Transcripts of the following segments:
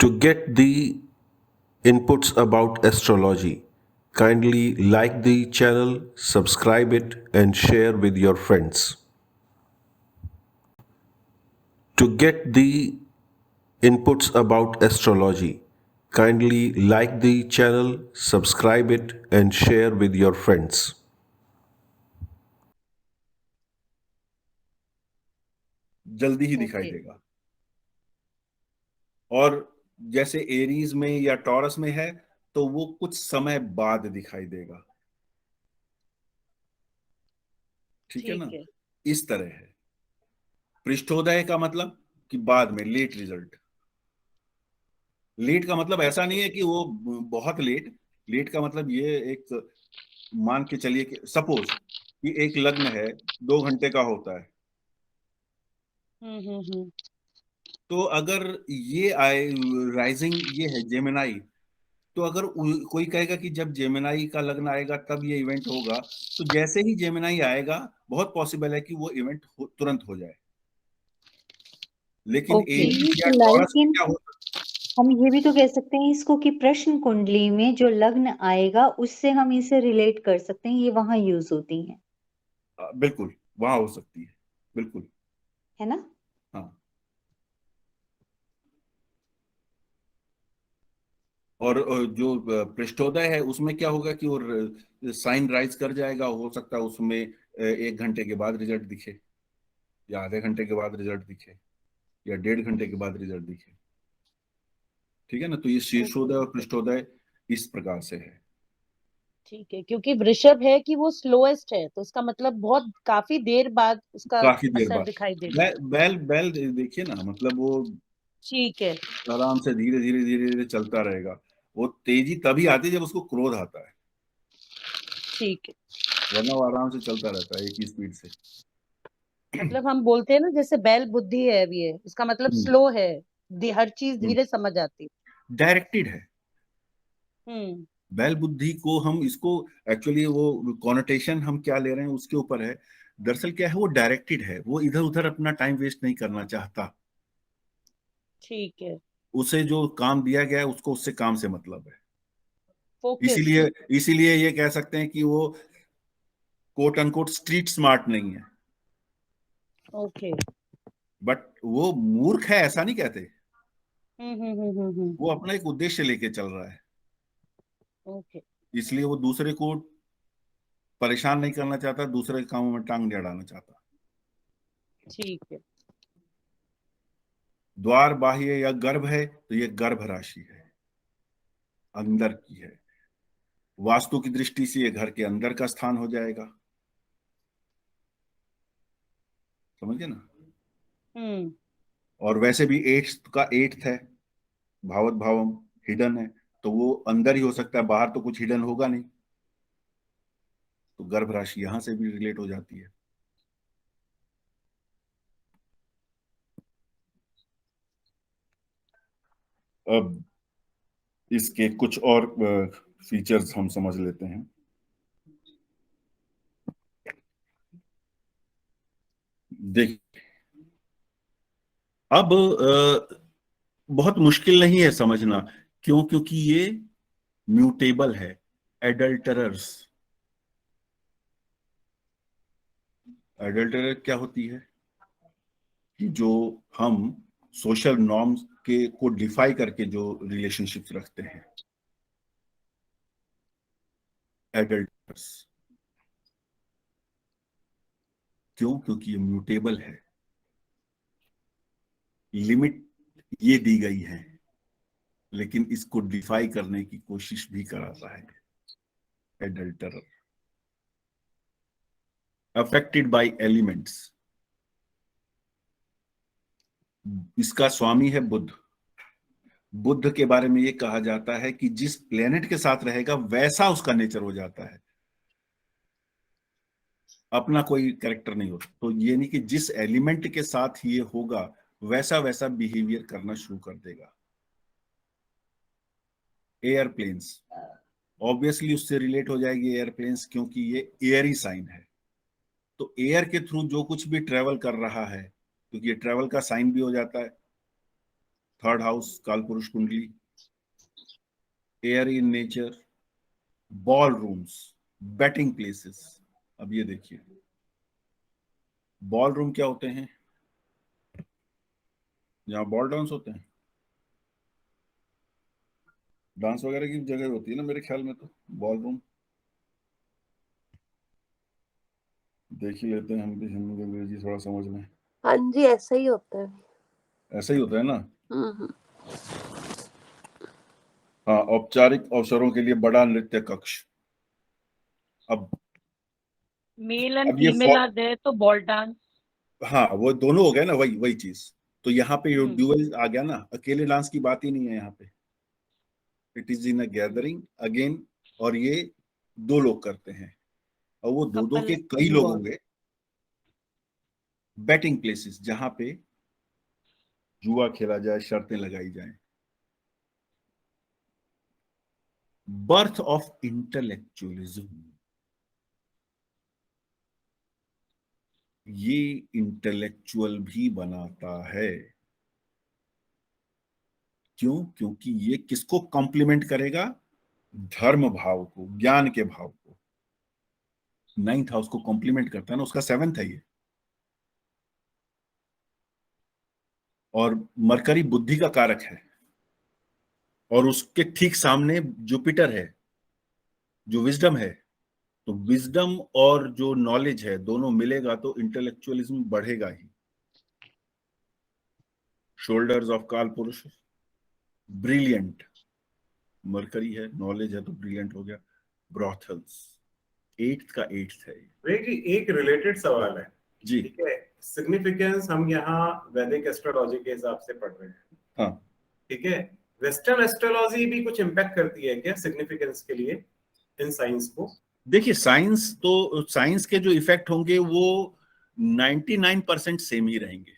To get the inputs about astrology, kindly like the channel, subscribe it, and share with your friends. To get the inputs about astrology, kindly like the channel, subscribe it, and share with your friends. जल्दी ही दिखाई okay. देगा। और जैसे Aries में या taurus में है तो वो कुछ समय बाद दिखाई देगा। ठीक है ठीक ना? है। इस तरह है। पृष्ठोदय का मतलब कि बाद में, लेट रिजल्ट। लेट का मतलब ऐसा नहीं ओके। है कि वो बहुत लेट। लेट का मतलब ये एक, मान के चलिए कि सपोज कि एक लग्न है 2 घंटे का होता है, हम्म। तो अगर ये आए, राइजिंग ये है जेमिनाई, तो अगर कोई कहेगा कि जब जेमिनाई का लग्न आएगा तब ये इवेंट होगा, तो जैसे ही जेमिनाई आएगा बहुत पॉसिबल है कि वो इवेंट तुरंत हो जाए। लेकिन ओके। एरीज या टॉरस में लेकिन क्या होता हम ये भी तो कह सकते हैं इसको कि प्रश्न कुंडली में जो लग्न आएगा उससे हम इसे रिलेट कर सकते हैं, ये वहां यूज होती हैं, है? बिल्कुल वहां हो सकती है, बिल्कुल। है ना? हाँ। और जो पृष्ठोदय है उसमें क्या होगा कि वो साइन राइज कर जाएगा, हो सकता है उसमें 1 घंटे के बाद रिजल्ट दिखे, या आधे घंटे के बाद रिजल्ट दिखे, या 1.5 घंटे के बाद रिजल्ट दिखे। ठीक है ना? तो ये शीर्षोदय ओके। और पृष्ठोदय इस प्रकार से है। ठीक है, क्योंकि वृषभ है कि वो स्लोएस्ट है, तो इसका मतलब बहुत काफी देर बाद उसका काफी देर असर बाद दिखाई देगा। बैल बैल देखिए ना, मतलब वो ठीक है। आराम से धीरे धीरे धीरे धीरे चलता रहेगा। वो तेजी तभी आती है जब उसको क्रोध आता है, ठीक है। वरना वो आराम से चलता रहता है एक ही स्पीड से। मतलब हम बोलते हैं ना, जैसे बैल बुद्धि है अभी है, इसका मतलब स्लो है, हर चीज धीरे समझ आती है। डायरेक्टेड है। हम्म। बैल बुद्धि को हम इसको, एक्चुअली वो कॉनोटेशन हम क्या ले रहे हैं उसके ऊपर है। दरअसल क्या है, वो डायरेक्टेड है, वो इधर उधर अपना टाइम वेस्ट नहीं करना चाहता। ठीक है। उसे जो काम दिया गया है उसको, उससे काम से मतलब है। फोकस्ड। इसीलिए इसीलिए ये कह सकते हैं कि वो कोट अनकोट स्ट्रीट स्मार्ट नहीं है। ओके। बट वो मूर्ख है ऐसा नहीं कहते। हम्म। वो अपना एक उद्देश्य लेके चल रहा है, ओके। इसलिए वो दूसरे को परेशान नहीं करना चाहता, दूसरे के कामों में टांग नहीं अड़ाना चाहता। ठीक है। द्वार बाह्य या गर्भ है तो ये गर्भ राशि है, अंदर की है। वास्तु की दृष्टि से ये घर के अंदर का स्थान हो जाएगा। समझ गए ना? हम्म। और वैसे भी एट्थ का एट्थ है, भावत भावम हिडन है, तो वो अंदर ही हो सकता है, बाहर तो कुछ हिडन होगा नहीं। तो गर्भ राशि यहां से भी रिलेट हो जाती है। अब इसके कुछ और फीचर्स हम समझ लेते हैं। देख, अब बहुत मुश्किल नहीं है समझना। क्यों? क्योंकि ये म्यूटेबल है। एडल्टरर्स, एडल्टरर क्या होती है कि जो हम सोशल नॉर्म्स के को डिफाई करके जो रिलेशनशिप्स रखते हैं, एडल्टर्स। क्यों? क्योंकि ये म्यूटेबल है। लिमिट ये दी गई है, लेकिन इसको डिफाई करने की कोशिश भी कराता है एडल्टरर। Affected by elements. इसका स्वामी है बुध। बुध के बारे में ये कहा जाता है कि जिस प्लेनेट के साथ रहेगा वैसा उसका नेचर हो जाता है, अपना कोई कैरेक्टर नहीं होता। तो ये नहीं कि जिस एलिमेंट के साथ ये होगा वैसा वैसा बिहेवियर करना शुरू कर देगा। एयरप्लेन्स, ऑब्वियसली उससे रिलेट हो जाएगी एयरप्लेन्स, क्योंकि ये एयरी साइन है। तो एयर के थ्रू जो कुछ भी ट्रेवल कर रहा है, क्योंकि ये ट्रेवल का साइन भी हो जाता है, थर्ड हाउस कालपुरुष कुंडली, air in nature, ball rooms, batting places. अब ये देखिए, बॉल रूम क्या होते हैं? जहां बॉल डांस होते हैं, डांस वगैरह की जगह होती है ना मेरे ख्याल में, तो बॉल रूम देख ही लेते हैं हम भी, हिंदी अंग्रेजी थोड़ा समझ में। हाँ जी, ऐसा ही होता है। ऐसा ही होता है ना। हम्म। हाँ, औपचारिक अवसरों के लिए बड़ा नृत्य कक्ष। अब मेल एंड अब ये फीमेल आर देयर तो बॉल डांस। हाँ, वो दोनों हो गए ना, वही वही चीज। तो यहाँ पे हम्म। ड्यूअल आ गया ना, अकेले डांस की बात ही नहीं है यहाँ पे। It is in a gathering again, और ये दो लोग करते हैं, और वो दो कपल के कई लोग इन्वॉल्व। होंगे। बैटिंग प्लेसेस, जहां पे जुआ खेला जाए, शर्तें लगाई जाए। बर्थ ऑफ इंटेलेक्चुअलिज्म, ये इंटेलेक्चुअल भी बनाता है। क्यों? क्योंकि ये किसको कॉम्प्लीमेंट करेगा? धर्म भाव को, ज्ञान के भाव को। नाइन्थ हाउस को कॉम्प्लीमेंट करता है ना, उसका सेवेंथ है ये। और मरकरी बुद्धि का कारक है, और उसके ठीक सामने जुपिटर है जो विजडम है। तो विजडम और जो नॉलेज है, दोनों मिलेगा तो इंटेलेक्चुअलिज्म बढ़ेगा ही। शोल्डर्स ऑफ काल पुरुष, ब्रिलियंट, मरकरी है, नॉलेज है तो ब्रिलियंट हो गया। ब्रॉथल्स, एट्थ का एट्थ है ये। विवेक जी, एक रिलेटेड सवाल है। जी। ठीक है, सिग्निफिकेंस हम यहाँ वैदिक एस्ट्रोलॉजी के हिसाब से पढ़ रहे हैं। हाँ, ठीक है, वेस्टर्न एस्ट्रोलॉजी भी कुछ इम्पैक्ट करती है क्या सिग्निफिकेंस के लिए इन साइंस को? देखिए, साइंस के जो इफेक्ट होंगे वो 99% सेम ही रहेंगे,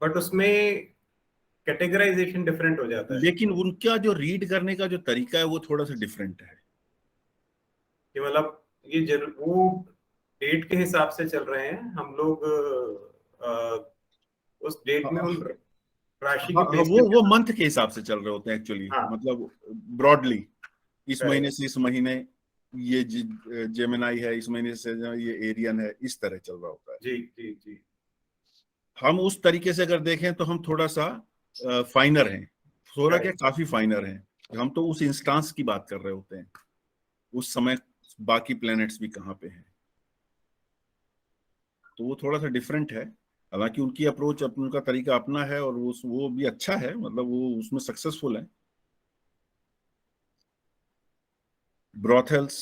बट उसमें कैटेगराइजेशन डिफरेंट हो जाता है लेकिन उनका जो रीड करने का जो तरीका है वो थोड़ा सा डिफरेंट है। कि मतलब ये वो डेट के हिसाब से चल रहे हैं हम लोग, उस डेट में उन राशि हाँ, के बेस पे। वो मंथ के हिसाब से चल रहे होते हैं एक्चुअली, हाँ, मतलब ब्रॉडली। इस Correct. महीने से इस महीने ये जेमिनाई है, इस महीने से ये एरियन है, इस तरह चल रहा होता है। जी जी जी। हम उस तरीके से अगर देखें तो हम थोड़ा सा फाइनर हैं, थोड़ा क्या, Correct. काफी फाइनर हैं। हम तो उस इंस्टांस की बात कर रहे होते हैं, उस समय बाकी प्लैनेट्स भी कहाँ पे हैं। तो वो थोड़ा सा डिफरेंट है। हालांकि उनकी अप्रोच, उनका तरीका अपना है, और वो भी अच्छा है, मतलब वो उसमें सक्सेसफुल है। ब्रॉथल्स,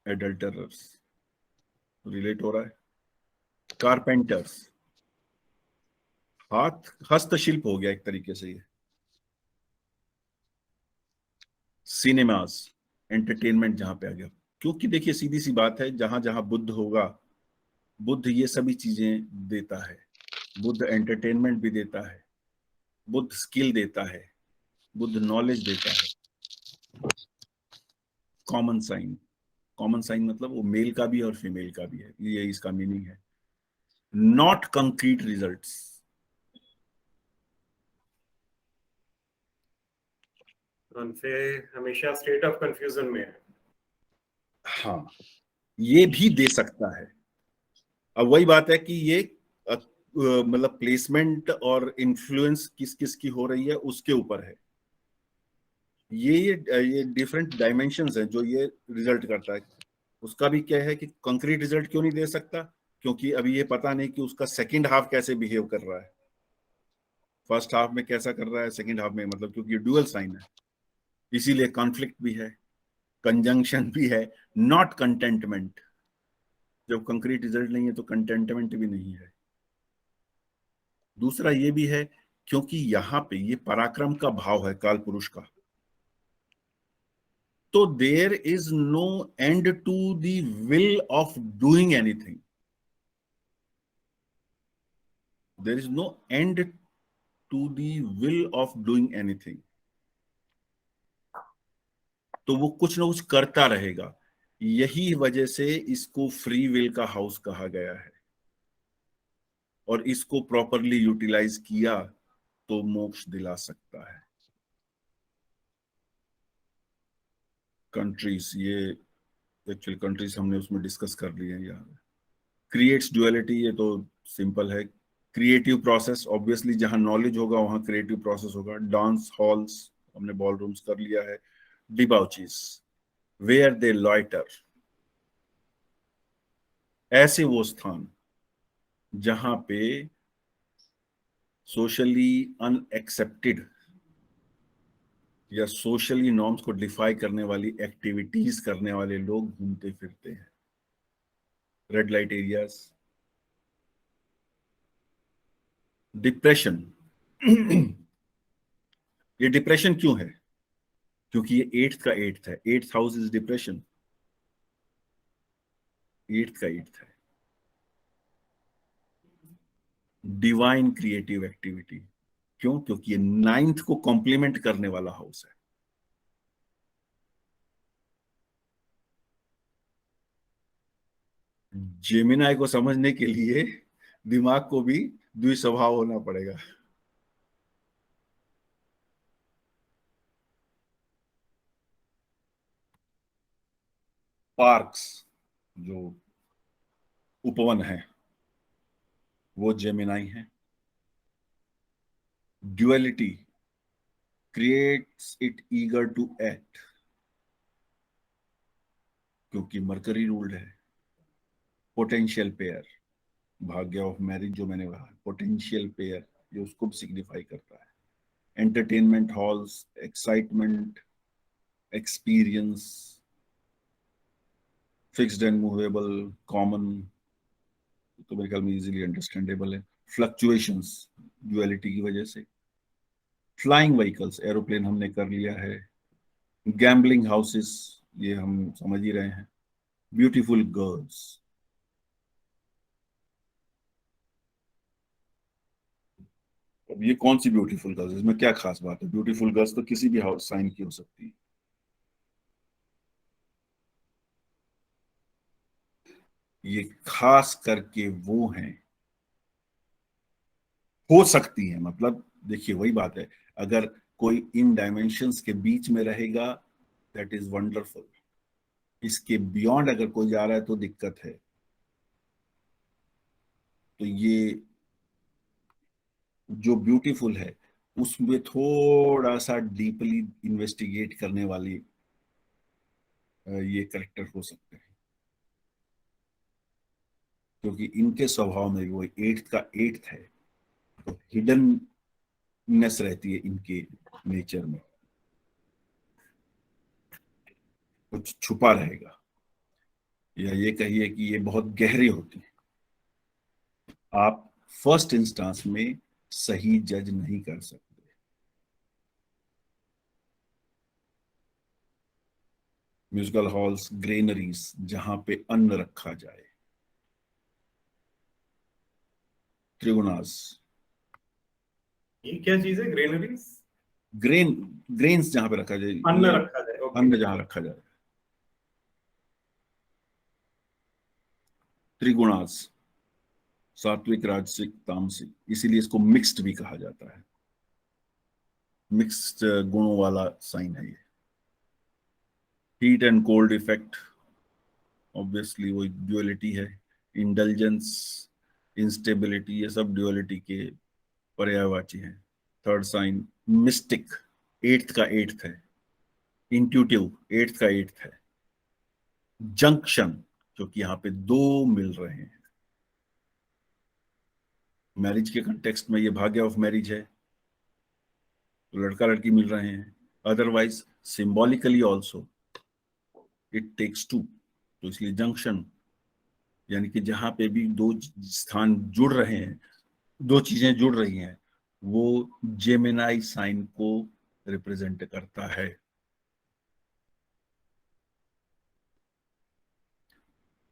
एडल्टरर्स रिलेट हो रहा है। कारपेंटर्स, हस्तशिल्प हो गया एक तरीके से ये। सिनेमास, एंटरटेनमेंट जहां पे आ गया। क्योंकि देखिए, सीधी सी बात है, जहां जहां बुद्ध होगा, बुद्ध ये सभी चीजें देता है। बुद्ध एंटरटेनमेंट भी देता है, बुद्ध स्किल देता है, बुद्ध नॉलेज देता है। कॉमन साइन, कॉमन साइन मतलब वो मेल का भी और फीमेल का भी है, ये इसका मीनिंग है। नॉट कंक्रीट रिजल्ट्स, उनसे हमेशा स्टेट ऑफ कंफ्यूजन में है। हाँ, ये भी दे सकता है। अब वही बात है कि ये मतलब प्लेसमेंट और इन्फ्लुएंस किस किस की हो रही है उसके ऊपर है। ये डिफरेंट डायमेंशंस हैं जो ये रिजल्ट करता है। उसका भी क्या है कि कंक्रीट रिजल्ट क्यों नहीं दे सकता? क्योंकि अभी ये पता नहीं कि उसका सेकंड हाफ कैसे बिहेव कर रहा है, फर्स्ट हाफ में कैसा कर रहा है, सेकंड हाफ में, मतलब क्योंकि डुअल साइन है, इसीलिए कॉन्फ्लिक्ट भी है, कंजंक्शन भी है, नॉट कंटेंटमेंट। जब कंक्रीट रिजल्ट नहीं है तो कंटेंटमेंट भी नहीं है। दूसरा ये भी है क्योंकि यहां पे ये पराक्रम का भाव है काल पुरुष का, तो there is no end to the will of doing anything. There is no end to the will of doing anything. तो वो कुछ ना कुछ करता रहेगा। यही वजह से इसको फ्री विल का हाउस कहा गया है। और इसको प्रॉपरली यूटिलाइज किया तो मोक्ष दिला सकता है। कंट्रीज, ये एक्चुअल कंट्रीज हमने उसमें डिस्कस कर लिए हैं यार। क्रिएट्स ड्युअलिटी, ये तो सिंपल है। क्रिएटिव प्रोसेस, ऑब्वियसली जहां नॉलेज होगा वहां क्रिएटिव प्रोसेस होगा। डांस हॉल्स, हमने बॉल रूम्स कर लिया है। डिबाउचीज, वेयर दे लॉइटर, ऐसे वो स्थान जहां पे सोशली अनएक्सेप्टेड या सोशली नॉर्म्स को डिफाई करने वाली एक्टिविटीज करने वाले लोग घूमते फिरते हैं। Red light areas. डिप्रेशन, ये डिप्रेशन क्यों है? क्योंकि ये 8th का 8th है। 8th house is depression, 8th का 8th है। डिवाइन क्रिएटिव एक्टिविटी, क्यों? क्योंकि ये 9th को कॉम्प्लीमेंट करने वाला हाउस है। जेमिनाई को समझने के लिए दिमाग को भी द्विस्वभाव होना पड़ेगा। पार्क्स, जो उपवन है, वो जेमिनाई है। Duality creates it eager to act, क्योंकि मरकरी रूल्ड है। पोटेंशियल पेयर, भाग्य ऑफ मैरिज जो मैंने कहा, पोटेंशियल पेयर, ये उसको भी सिग्निफाई करता है। Entertainment halls, excitement, experience, fixed and movable, common, तो मेरे ख्याल में इजीली अंडरस्टैंडेबल है। फ्लक्चुएशंस, ड्युअलिटी की वजह से। फ्लाइंग व्हीकल्स, एरोप्लेन हमने कर लिया है। गैम्बलिंग हाउसेस, ये हम समझ ही रहे हैं। ब्यूटीफुल गर्ल्स, अब ये कौन सी ब्यूटीफुल गर्ल्स, इसमें क्या खास बात है? ब्यूटीफुल गर्ल्स तो किसी भी हाउस साइन की हो सकती है। ये खास करके वो हैं, हो सकती है, मतलब देखिए वही बात है, अगर कोई इन डायमेंशंस के बीच में रहेगा दैट इज वंडरफुल। इसके बियॉन्ड अगर कोई जा रहा है तो दिक्कत है। तो ये जो ब्यूटीफुल है उसमें थोड़ा सा डीपली इन्वेस्टिगेट करने वाली ये करेक्टर हो सकते हैं, क्योंकि इनके स्वभाव में वो 8th का 8th है, तो हिडननेस रहती है इनके नेचर में, कुछ छुपा रहेगा, या ये कहिए कि ये बहुत गहरे होते हैं। आप फर्स्ट इंस्टेंस में सही जज नहीं कर सकते। म्यूजिकल हॉल्स, ग्रेनरीज, जहां पे अन्न रखा जाए। त्रिगुणास, ये क्या चीज है? ग्रेनरीज, ग्रेन्स जहां पे रखा जाए, अन्न रखा जाए। ओके। अन्न जहां रखा जाए। त्रिगुणास, सात्विक, राजसिक, तामसिक, इसीलिए इसको मिक्स्ड भी कहा जाता है। मिक्स्ड गुणों वाला साइन है ये। Heat and cold effect, obviously वो ड्युअलिटी है। इंडल्जेंस, इंस्टेबिलिटी, ये सब ड्युअलिटी के पर्यायवाची हैं। थर्ड साइन मिस्टिक, 8th का 8th है। इंट्यूटिव, 8th का 8th है। जंक्शन, क्योंकि यहाँ पे दो मिल रहे हैं। मैरिज के कंटेक्स्ट में ये भाग्य ऑफ मैरिज है, तो लड़का लड़की मिल रहे हैं। Otherwise symbolically also it takes two, तो इसलिए जंक्शन, यानी कि जहां पे भी दो स्थान जुड़ रहे हैं, दो चीजें जुड़ रही हैं, वो जेमिनाई साइन को रिप्रेजेंट करता है।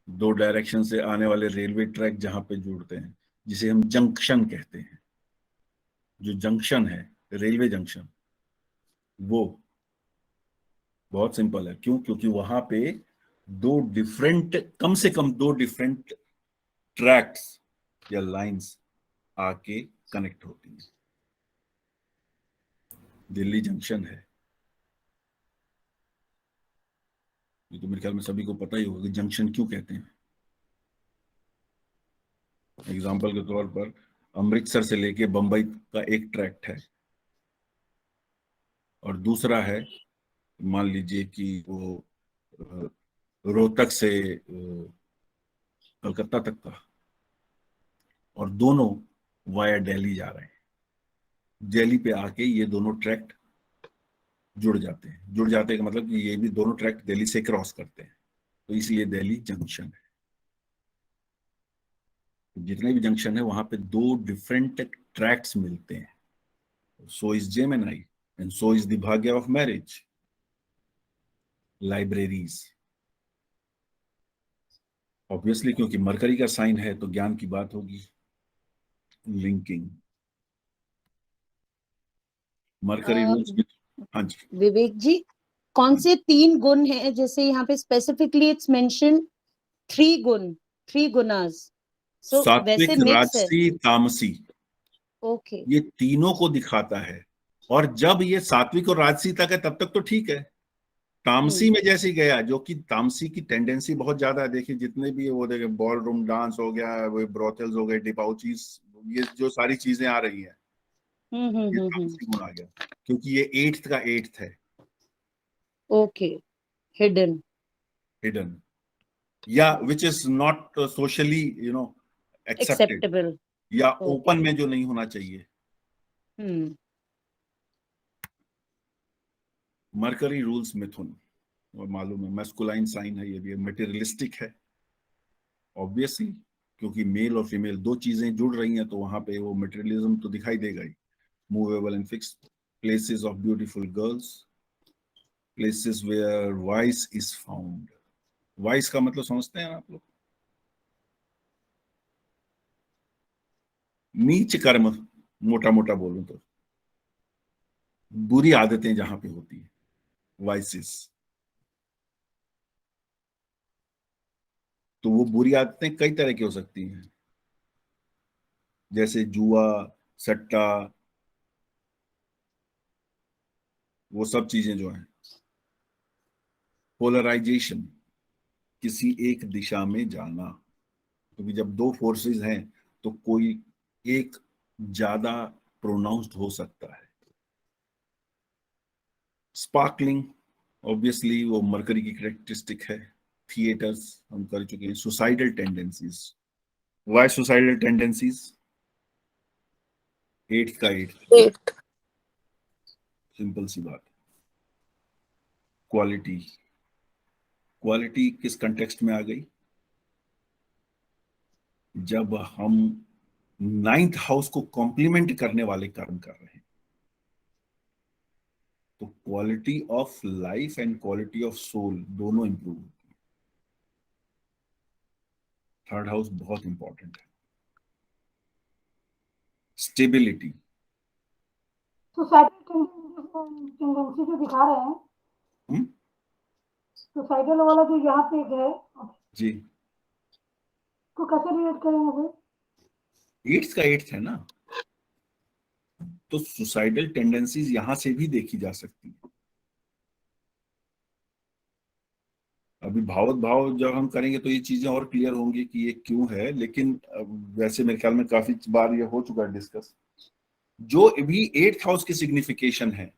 दो डायरेक्शन से आने वाले रेलवे ट्रैक जहां पे जुड़ते हैं, जिसे हम जंक्शन कहते हैं, जो जंक्शन है रेलवे जंक्शन, वो बहुत सिंपल है। क्यों? क्योंकि वहां पे दो डिफरेंट, कम से कम दो डिफरेंट ट्रैक्स या लाइंस आके कनेक्ट होती हैं। दिल्ली जंक्शन है, ये तो मेरे ख्याल में सभी को पता ही होगा कि जंक्शन क्यों कहते हैं। एग्जाम्पल के तौर पर अमृतसर से लेके बंबई का एक ट्रैक्ट है, और दूसरा है मान लीजिए कि वो रोहतक से कलकत्ता तक का, और दोनों वाया दिल्ली जा रहे हैं। दिल्ली पे आके ये दोनों ट्रैक्ट जुड़ जाते हैं। जुड़ जाते का मतलब कि ये भी दोनों ट्रैक्ट दिल्ली से क्रॉस करते हैं, तो इसलिए दिल्ली जंक्शन है। जितने भी जंक्शन है वहां पे दो डिफरेंट ट्रैक्ट्स मिलते हैं। So is Gemini and so is the भाग्य ऑफ मैरिज। लाइब्रेरीज, ऑब्वियसली क्योंकि मरकरी का साइन है तो ज्ञान की बात होगी। Linking, mercury rules. हाँ जी, विवेक जी, कौन से 3 गुण हैं? जैसे यहाँ पे स्पेसिफिकली इट्स मेंशन 3 गुण, 3 गुणास। सो सात्विक, वैसे मिक्स है। राजसी, तामसी, ओके। ये तीनों को दिखाता है। और जब ये सात्विक और राजसी तक है तब तक तो ठीक है। तामसी में जैसे गया, जो कि तामसी की टेंडेंसी बहुत ज्यादा है। देखिए जितने भी वो देखे, बॉल रूम डांस हो गया, वो ब्रोथल्स हो गए, डिपाउचीज, ये जो सारी चीजें आ रही हैं, ये तामसी गुण आ गया, क्योंकि ये 8th का 8th है। Okay, hidden. हिडन, या which is not socially accepted, acceptable. या Okay. ओपन में जो नहीं होना चाहिए। मरकरी रूल्स मिथुन, और मालूम है मैस्कुलाइन साइन है, ये भी मटेरियलिस्टिक है ऑब्वियसली, क्योंकि मेल और फीमेल दो चीजें जुड़ रही हैं तो वहां पे वो मटेरियलिज्म तो दिखाई देगा ही। Movable and fix, places of beautiful girls, places where vice is found. Vice का मतलब समझते हैं आप लोग? नीच कर्म, मोटा मोटा बोलूं तो बुरी आदतें जहां पे होती है, वाइसेस। तो वो बुरी आदतें कई तरह की हो सकती हैं, जैसे जुआ, सट्टा, वो सब चीजें जो हैं। पोलराइजेशन, किसी एक दिशा में जाना, क्योंकि जब दो फोर्सेस हैं तो कोई एक ज्यादा प्रोनाउंस्ड हो सकता है। स्पार्कलिंग, ऑब्वियसली वो मरकरी की कैरेक्टरिस्टिक है। थिएटर्स हम कर चुके हैं। Suicidal tendencies, why suicidal tendencies? 8th का 8th, 8th। सिंपल सी बात। क्वालिटी, क्वालिटी किस कंटेक्स्ट में आ गई? जब हम 9th हाउस को कॉम्प्लीमेंट करने वाले कर्म कर रहे हैं, तो quality of life and quality of soul दोनों इंप्रूव होती है। 3rd हाउस बहुत इंपॉर्टेंट है। स्टेबिलिटी, सुसाइडल टेंडेंसी जो दिखा रहे हैं, सुसाइडल वाला जो यहाँ पे है जी, तो कैसे रिलेट करेंगे फिर? 8th का 8th है ना, तो सुसाइडल टेंडेंसीज यहां से भी देखी जा सकती है। अभी भावत भाव जब हम करेंगे तो ये चीजें और क्लियर होंगी कि ये क्यों है, लेकिन वैसे मेरे ख्याल में काफी बार ये हो चुका है डिस्कस। जो भी 8th हाउस की सिग्निफिकेशन है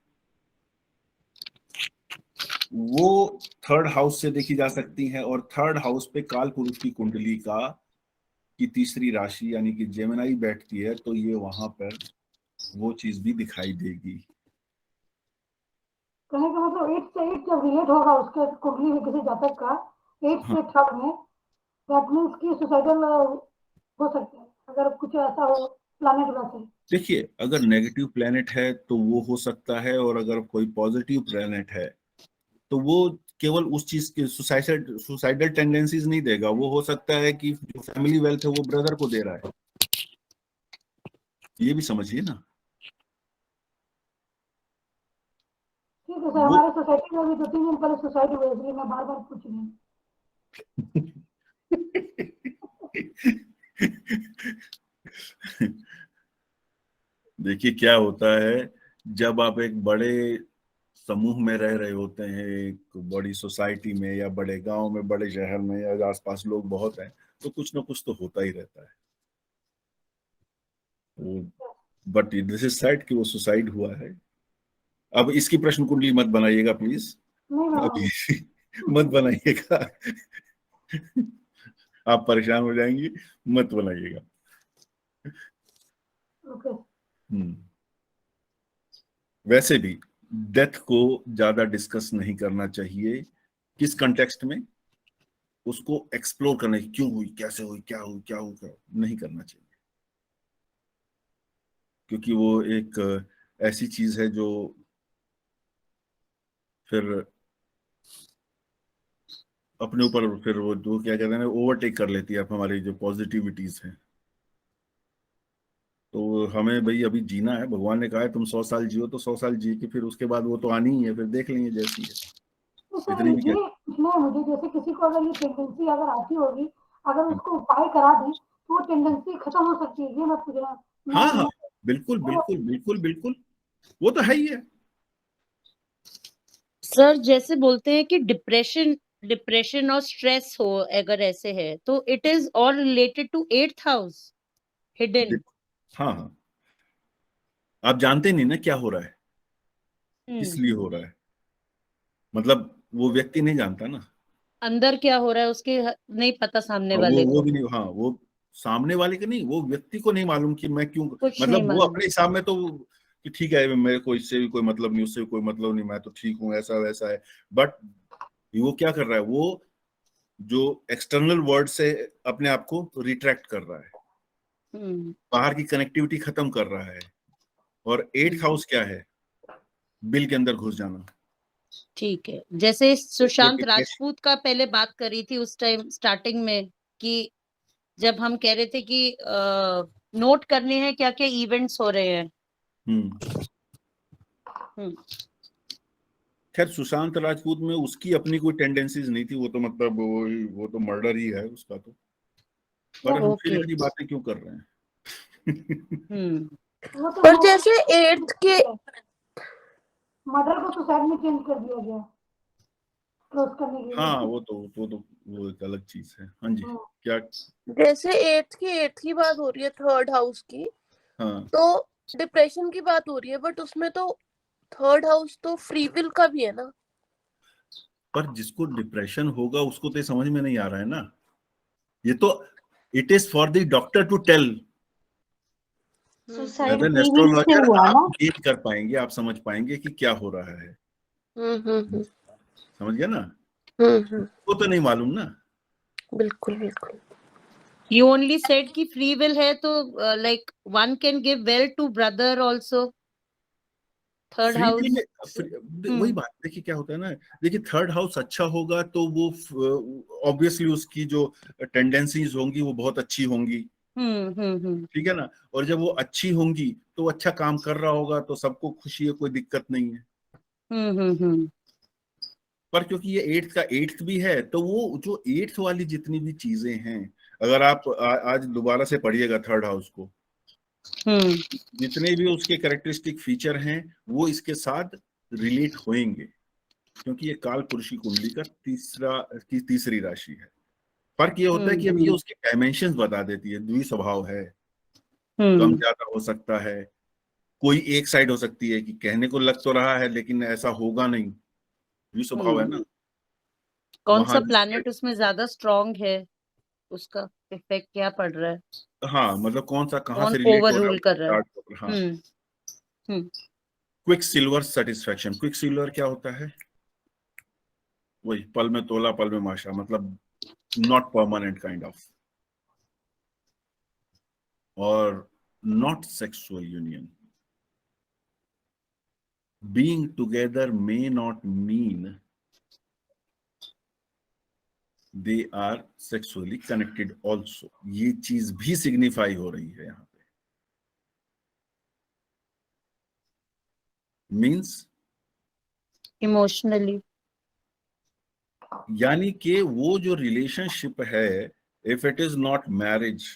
वो 3rd हाउस से देखी जा सकती है, और 3rd हाउस पे काल पुरुष की कुंडली की तीसरी राशि यानी कि जेमिनी बैठती है, तो ये वहां पर वो चीज भी दिखाई देगी। कहने का मतलब 8 से 8 जब रिलेट होगा उसके कुंडली में किसी जातक का 8 से 3rd में, दैट मींस कि सुसाइडल हो सकते हैं अगर कुछ ऐसा हो प्लैनेट वैसे। देखिए, अगर नेगेटिव प्लेनेट है तो वो हो सकता है, और अगर कोई पॉजिटिव प्लेनेट है तो वो केवल उस चीज के सुसाइडल टेंडेंसीज नहीं देगा। वो हो सकता है कि जो फैमिली वेल्थ है वो ब्रदर को दे रहा है, ये भी समझिए ना। ठीक है सर, हमारे सोसाइटी में भी 2-3 दिन पहले सुसाइड हुए, इसलिए मैं बार बार पूछ रही हूँ। देखिए क्या होता है, जब आप एक बड़े समूह में रह रहे होते हैं, एक बड़ी सोसाइटी में या बड़े गांव में, बड़े शहर में, या आसपास लोग बहुत हैं, तो कुछ ना कुछ तो होता ही रहता है। बट दिस इज सैड कि वो सुसाइड हुआ है। अब इसकी प्रश्न कुंडली मत बनाइएगा प्लीज, नहीं मैं अभी मत बनाइएगा। आप परेशान हो जाएंगी, मत बनाइएगा। ओके वैसे भी डेथ को ज्यादा डिस्कस नहीं करना चाहिए। किस कंटेक्स्ट में? उसको एक्सप्लोर करने की, क्यों हुई, कैसे हुई, क्या हुई, क्या हुआ, नहीं करना चाहिए। क्योंकि वो एक ऐसी चीज है जो फिर अपने ऊपर फिर वो जो क्या कहते हैं, ओवरटेक कर लेती है अब हमारी जो पॉजिटिविटीज हैं। तो हमें भाई अभी जीना है, भगवान ने कहा है तुम 100 साल जियो, तो 100 साल जी के फिर उसके बाद वो तो आनी ही है, फिर देख लेंगे जैसी है। तो सर इतनी भी क्या, ये नहीं, मुझे जैसे किसी को अगर ये टेंडेंसी अगर आती होगी, अगर उसको उपाय करा दें तो वो टेंडेंसी खत्म हो सकती है, ये मत पूछ रहा। हाँ हाँ, बिल्कुल बिल्कुल बिल्कुल बिल्कुल, वो तो है ही है। सर जैसे बोलते हैं कि डिप्रेशन और स्ट्रेस हो, अगर ऐसे है तो it is all related to 8th house hidden. हाँ हाँ, आप जानते नहीं ना क्या हो रहा है, किस लिए हो रहा है, मतलब वो व्यक्ति नहीं जानता ना। अंदर क्या हो रहा है उसके नहीं पता सामने और वाले वो को, भी नहीं, हाँ वो सामने वाले को नहीं, वो व्यक्ति को नहीं मालूम कि मैं क्यों, कुछ नहीं मतलब वो मालूम। अपने हिसाब में तो कि ठीक है, मेरे को इससे भी कोई मतलब नहीं, उससे भी कोई मतलब नहीं, मैं तो ठीक हूँ, ऐसा वैसा है। बट वो क्या कर रहा है, वो जो एक्सटर्नल वर्ल्ड से अपने आप को रिट्रैक्ट कर रहा है, बाहर की कनेक्टिविटी खत्म कर रहा है। और 8th हाउस क्या है? बिल के अंदर घुस जाना। ठीक है, जैसे सुशांत डिप्रेशन, राजपूत का पहले बात करी थी उस टाइम स्टार्टिंग में, कि जब हम कह रहे थे कि नोट करने हैं क्या क्या इवेंट्स हो रहे हैं। खैर सुशांत राजपूत में उसकी अपनी कोई टेंडेंसीज नहीं थी, वो तो मतलब वो तो मर्डर ही है उसका तो। पर हम फिर ओके। इतनी बातें क्यों कर रहे हैं? वो तो पर जैसे 8th के मर्डर को सुसाइड में चेंज कर दिया गया क्लोज करने के लिए। हाँ वो एक अलग चीज है। हाँ जी, क्या? जैसे 8th की बात हो रही है, 3rd हाउस की, हाँ, तो डिप्रेशन की बात हो रही है, बट उसमें तो 3rd हाउस तो फ्री विल का भी है ना। पर जिसको डिप्रेशन होगा उसको तो ये समझ में नहीं आ रहा है ना, ये तो it is for the doctor to tell. Suicide as an free will से एस्ट्रोलॉजर हुआ आप ना। गेज कर पाएंगे, आप समझ पाएंगे कि क्या हो रहा है। समझ गया ना? वो तो नहीं मालूम ना। बिल्कुल बिल्कुल। You only said कि free will है तो like one can give well to brother also, 3rd free house. Will वही बात, देखिए क्या होता है ना, देखिए 3rd हाउस अच्छा होगा तो वो ऑब्वियसली उसकी जो टेंडेंसीज होंगी वो बहुत अच्छी होंगी, ठीक है ना। और जब वो अच्छी होंगी तो अच्छा काम कर रहा होगा तो सबको खुशी है, कोई दिक्कत नहीं है। पर क्योंकि ये 8th का 8th भी है, तो वो जो 8th वाली जितनी भी चीजें हैं, अगर आप आज दोबारा से पढ़िएगा 3rd हाउस को, जितने भी उसके कैरेक्टरिस्टिक फीचर हैं वो इसके साथ रिलेट होंगे, क्योंकि ये काल पुरुषी कुंडली का तीसरी राशि है। फर्क ये होता है कि अब ये उसके डायमेंशंस बता देती है, द्वि स्वभाव है, कम ज्यादा हो सकता है, कोई एक साइड हो सकती है कि कहने को लग तो रहा है लेकिन ऐसा होगा नहीं, द्वि स्वभाव है ना। कौन सा वहां प्लैनेट उसमें ज्यादा स्ट्रांग है, उसका इफेक्ट क्या पड़ रहा है, हाँ, मतलब कौन सा कहाँ कौन से रिलेट ओवर हो रहा रूल कर रहा है। है। हाँ, quick silver satisfaction. Quick silver क्या होता है? वही पल में तोला पल में माशा, मतलब नॉट परमानेंट काइंड ऑफ, और not sexual union. Being together may not mean they are sexually connected also, ये चीज भी सिग्निफाई हो रही है यहाँ पे। मीन्स इमोशनली, यानी कि वो जो रिलेशनशिप है, if it is not marriage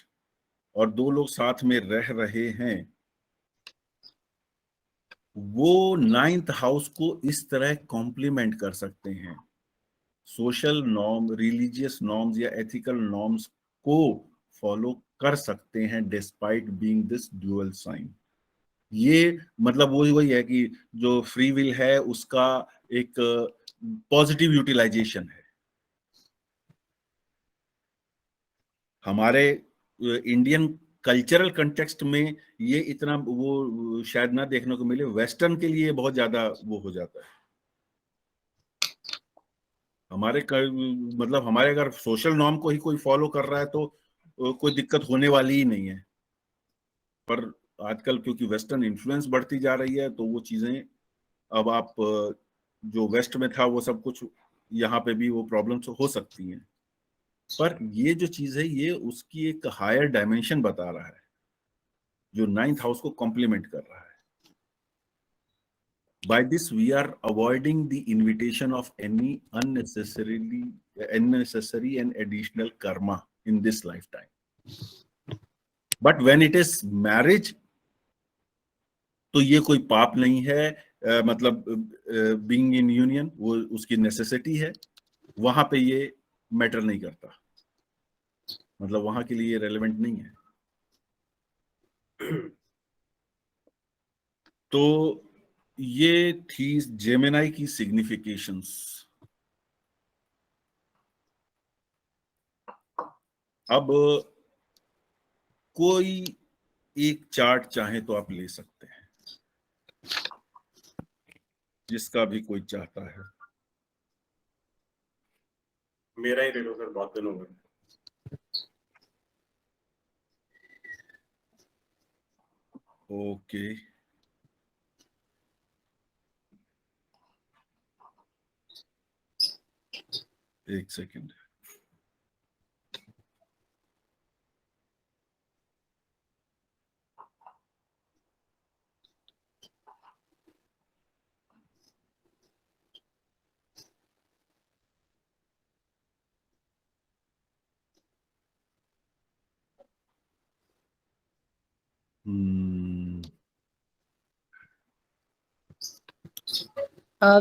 और दो लोग साथ में रह रहे हैं, वो 9th हाउस को इस तरह कॉम्प्लीमेंट कर सकते हैं, सोशल नॉर्म, रिलीजियस नॉर्म्स या एथिकल नॉर्म्स को फॉलो कर सकते हैं despite being this dual sign. ये मतलब वही है कि जो फ्री विल है उसका एक पॉजिटिव यूटिलाइजेशन है। हमारे इंडियन कल्चरल कंटेक्स्ट में ये इतना वो शायद ना देखने को मिले, वेस्टर्न के लिए बहुत ज्यादा वो हो जाता है। मतलब हमारे अगर सोशल नॉर्म को ही कोई फॉलो कर रहा है तो कोई दिक्कत होने वाली ही नहीं है, पर आजकल क्योंकि वेस्टर्न इन्फ्लुएंस बढ़ती जा रही है तो वो चीजें अब आप जो वेस्ट में था वो सब कुछ यहाँ पे भी वो प्रॉब्लम्स हो सकती हैं, पर ये जो चीज है ये उसकी एक हायर डायमेंशन बता रहा है जो 9th हाउस को कॉम्प्लीमेंट कर रहा है। By this we are avoiding the invitation of any unnecessary and additional karma in this lifetime. But when it is marriage, तो ये कोई पाप नहीं है, मतलब बीइंग इन यूनियन वो उसकी नेसेसिटी है, वहां पे ये मैटर नहीं करता, मतलब वहां के लिए रेलेवेंट नहीं है। तो ये थी जेमिनाई की सिग्निफिकेशंस। अब कोई एक चार्ट चाहे तो आप ले सकते हैं, जिसका भी कोई चाहता है। मेरा ही ले लो सर, बहुत दिन हो गए। ओके, एक सेकंड।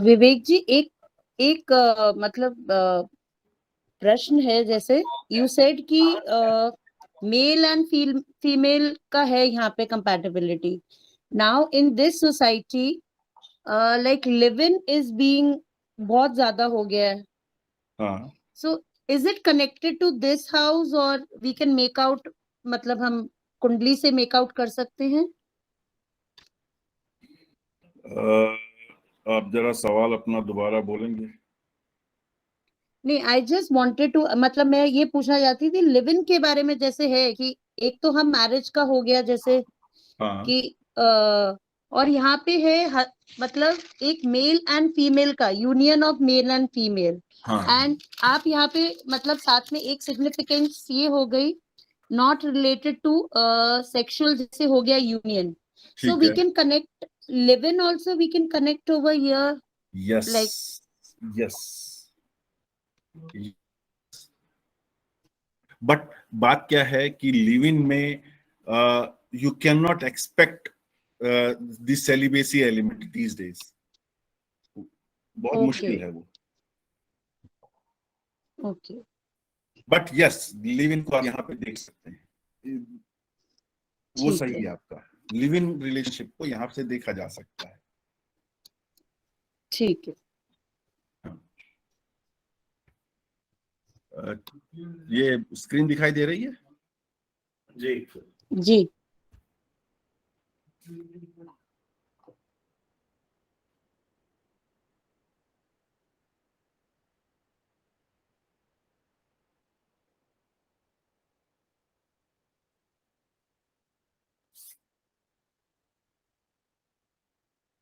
विवेक जी, एक एक मतलब प्रश्न है, जैसे यू सेड कि मेल एंड फीमेल का है यहाँ पे compatibility. Now in this society like live in is being बहुत ज्यादा हो गया है, हाँ, so is it connected to this house और वी कैन मेक आउट, मतलब हम कुंडली से मेक आउट कर सकते हैं? आप जरा सवाल अपना दोबारा बोलेंगे? नहीं, आई जस्ट वांटेड टू, मतलब मैं ये पूछना चाहती थी लिव इन के बारे में, जैसे है कि एक तो हम मैरिज का हो गया जैसे हाँ कि और यहाँ पे है मतलब एक मेल एंड फीमेल का union of male and female, हाँ, एंड आप यहाँ पे मतलब साथ में एक सिग्निफिकेंस ये हो गई नॉट रिलेटेड टू सेक्सुअल, जैसे हो गया यूनियन, सो ठीक वी है। Can connect live in also, we can connect over here yes, like. Yes, but बात क्या है कि लिव इन में you can not expect this celibacy element these days, बहुत मुश्किल है वो। Okay, but yes, live in को आप यहाँ पे देख सकते हैं, वो ठीक सही है, है आपका। लिव इन रिलेशनशिप को यहाँ से देखा जा सकता है। ठीक है। ये स्क्रीन दिखाई दे रही है? जी जी,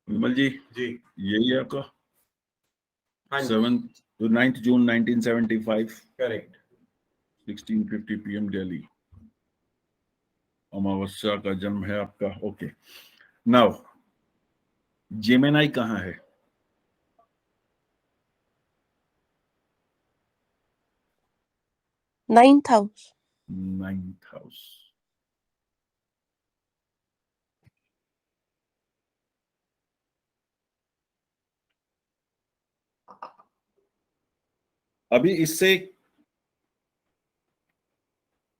विमल जी, जी, यही है आपका हाँ जी, 9th जून 1975, करेक्ट। 1650 PM दिल्ली, अमावस्या का जन्म है आपका। ओके, नाउ जेमिनाई कहाँ है? 9th house. 9th house. अभी इससे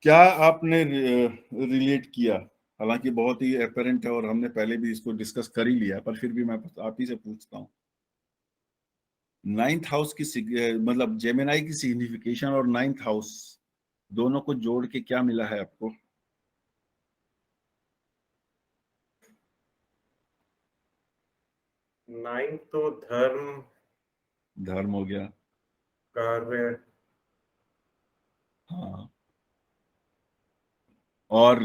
क्या आपने रिलेट किया? हालांकि बहुत ही एपरेंट है और हमने पहले भी इसको डिस्कस कर ही लिया, पर फिर भी मैं आप ही से पूछता हूँ। नाइन्थ हाउस की मतलब जेमिनाई की सिग्निफिकेशन और नाइन्थ हाउस दोनों को जोड़ के क्या मिला है आपको? नाइन तो धर्म, धर्म हो गया। कार्य, हाँ, और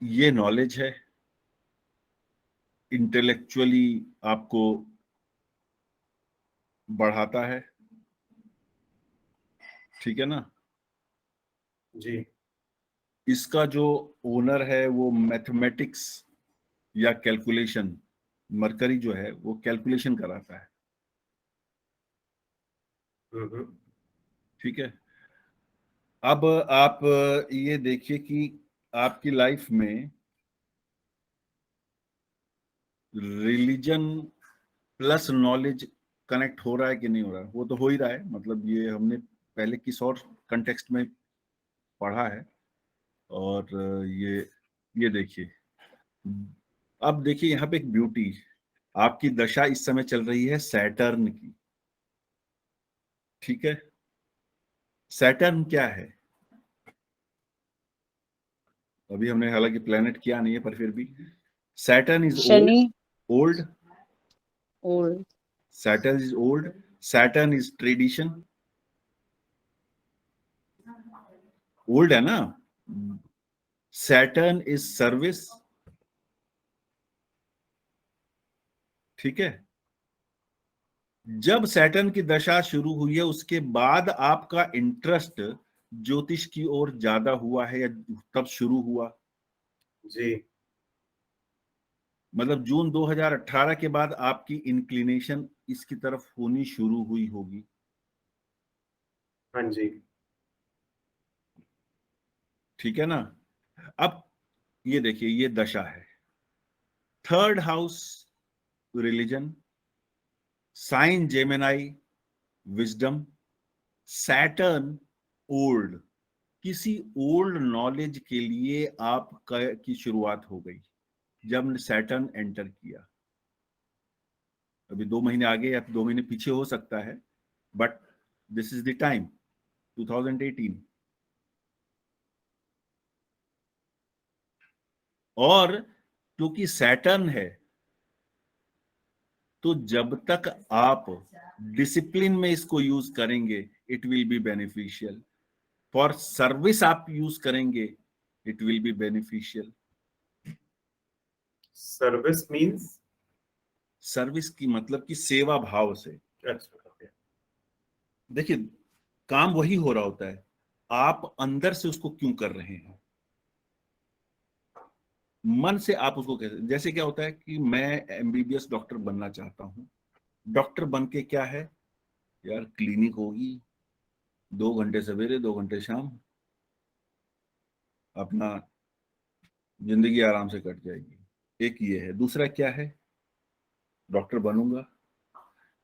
ये नॉलेज है, इंटेलेक्चुअली आपको बढ़ाता है, ठीक है ना? जी इसका जो ओनर है वो मैथमेटिक्स या कैलकुलेशन, मरकरी जो है वो कैलकुलेशन कराता है, हम्म, ठीक है। अब आप ये देखिए कि आपकी लाइफ में रिलीजन प्लस नॉलेज कनेक्ट हो रहा है कि नहीं हो रहा है? वो तो हो ही रहा है, मतलब ये हमने पहले किस और कंटेक्स्ट में पढ़ा है। और ये देखिए, अब देखिए यहाँ पे एक ब्यूटी, आपकी दशा इस समय चल रही है सैटर्न की, ठीक है। सैटर्न क्या है? अभी हमने हालांकि प्लेनेट किया नहीं है, पर फिर भी Saturn is old, Shani. Old, old. Saturn is old, Saturn is tradition, old है ना। सैटर्न इज सर्विस, ठीक है। जब सैटर्न की दशा शुरू हुई है उसके बाद आपका इंटरेस्ट ज्योतिष की ओर ज्यादा हुआ है या तब शुरू हुआ? जी मतलब जून 2018 के बाद आपकी इंक्लिनेशन इसकी तरफ होनी शुरू हुई होगी, हाँ जी ठीक है ना। अब ये देखिए, ये दशा है, third house religion, sign Gemini wisdom, Saturn old, किसी ओल्ड नॉलेज के लिए आप की शुरुआत हो गई जब सैटर्न एंटर किया। अभी 2 महीने आगे या 2 महीने पीछे हो सकता है, but this is the time 2018। और क्योंकि सैटर्न है तो जब तक आप डिसिप्लिन में इसको यूज करेंगे it will be beneficial, for service आप यूज करेंगे it will be beneficial. Service means, service की मतलब कि सेवा भाव से। अच्छा okay. देखिए, काम वही हो रहा होता है, आप अंदर से उसको क्यों कर रहे हैं, मन से आप उसको कैसे। जैसे क्या होता है कि मैं एमबीबीएस डॉक्टर बनना चाहता हूं, डॉक्टर बन के क्या है यार, क्लिनिक होगी, 2 घंटे सवेरे 2 घंटे शाम, अपना जिंदगी आराम से कट जाएगी। एक ये है। दूसरा क्या है, डॉक्टर बनूंगा,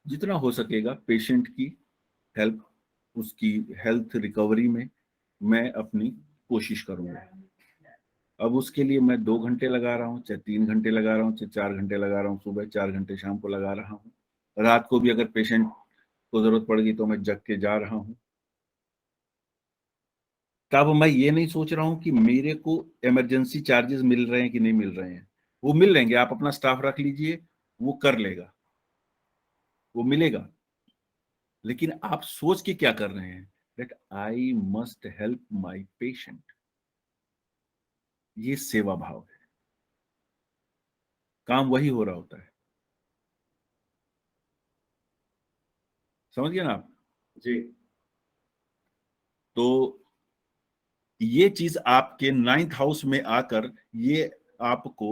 जितना हो सकेगा पेशेंट की हेल्प, उसकी हेल्थ रिकवरी में मैं अपनी कोशिश करूंगा। अब उसके लिए मैं 2 घंटे लगा रहा हूँ, चाहे 3 घंटे लगा रहा हूँ, चाहे 4 घंटे लगा रहा हूँ, सुबह 4 घंटे शाम को लगा रहा हूँ, रात को भी अगर पेशेंट को जरूरत पड़ेगी तो मैं जग के जा रहा हूँ। तब मैं ये नहीं सोच रहा हूँ कि मेरे को इमरजेंसी चार्जेस मिल रहे हैं कि नहीं मिल रहे हैं, वो मिल रहेंगे, आप अपना स्टाफ रख लीजिए, वो कर लेगा, वो मिलेगा। लेकिन आप सोच के क्या कर रहे हैं, that I must help my patient, ये सेवा भाव है, काम वही हो रहा होता है। समझ गए ना आप? जी तो ये चीज आपके 9th हाउस में आकर ये आपको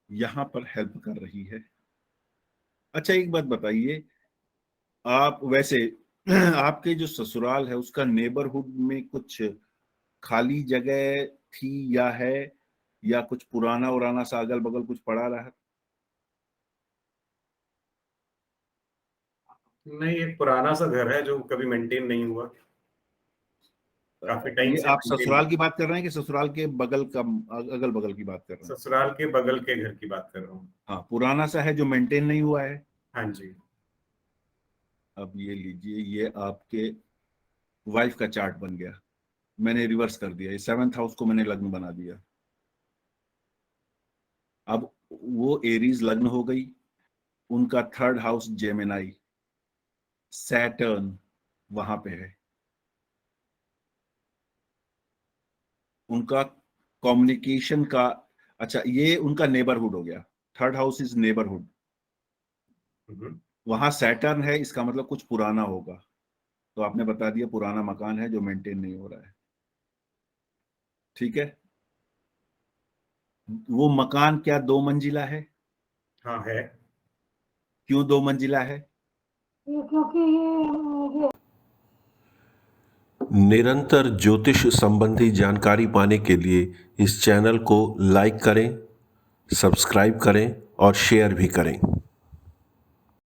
यहां पर हेल्प कर रही है। अच्छा एक बात बताइए, आप वैसे आपके जो ससुराल है उसका नेबरहुड में कुछ खाली जगह थी या है, या कुछ पुराना उराना सा अगल बगल कुछ पड़ा रहा? नहीं, एक पुराना सा घर है जो कभी मेंटेन नहीं हुआ, काफी टाइम ये से आप maintain ससुराल की बात कर रहे हैं कि ससुराल के बगल का, अगल बगल की बात कर रहे हैं? ससुराल के बगल के घर की बात कर रहा हूँ। हाँ, पुराना सा है जो मेंटेन नहीं हुआ है। हाँ जी। अब ये लीजिए, ये आपके वाइफ का चार्ट बन गया, मैंने रिवर्स कर दिया, ये 7th हाउस को मैंने लग्न बना दिया। अब वो एरीज लग्न हो गई, उनका 3rd हाउस जेमिनाई, सैटर्न वहां पे है, उनका कम्युनिकेशन का, अच्छा ये उनका नेबरहुड हो गया, 3rd हाउस इज नेबरहुड, वहां सैटर्न है, इसका मतलब कुछ पुराना होगा। तो आपने बता दिया पुराना मकान है जो मेंटेन नहीं हो रहा है, ठीक है। वो मकान क्या 2 मंजिला है? हाँ है। क्यों 2 मंजिला है? ये क्योंकि ये निरंतर ज्योतिष संबंधी जानकारी पाने के लिए इस चैनल को लाइक करें, सब्सक्राइब करें और शेयर भी करें।